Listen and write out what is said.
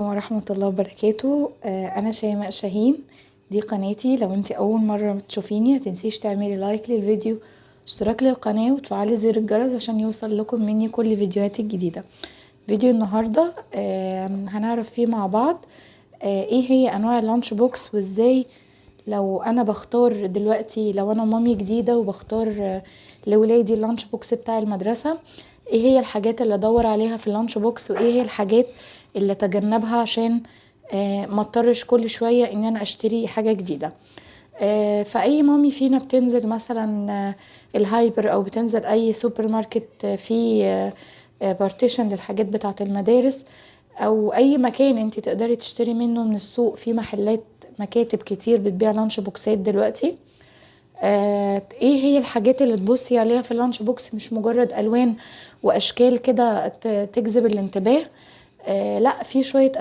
ورحمة الله وبركاته. أنا شيماء شاهين، دي قناتي. لو انتي أول مرة تشوفيني متنسيش تعملي لايك للفيديو، اشتراك للقناة، وتفعلي زر الجرس عشان يوصل لكم مني كل فيديوهاتي الجديدة. فيديو النهاردة هنعرف فيه مع بعض ايه هي انواع اللانش بوكس، وازاي لو انا بختار دلوقتي، لو انا مامي جديدة وبختار لولادي اللانش بوكس بتاع المدرسة، ايه هي الحاجات اللي ادور عليها في اللانش بوكس، وايه هي الحاجات اللي اتجنبها عشان ما اضطرش كل شوية ان انا اشتري حاجة جديدة. فاي مامي فينا بتنزل مثلا الهايبر او بتنزل اي سوبر ماركت فيه بارتيشن للحاجات بتاعة المدارس، او اي مكان انت تقدري تشتري منه من السوق، في محلات مكاتب كتير بتبيع لانش بوكسات دلوقتي. ايه هي الحاجات اللي تبصي عليها في اللانش بوكس، مش مجرد الوان واشكال كده تجذب الانتباه. لا، في شوية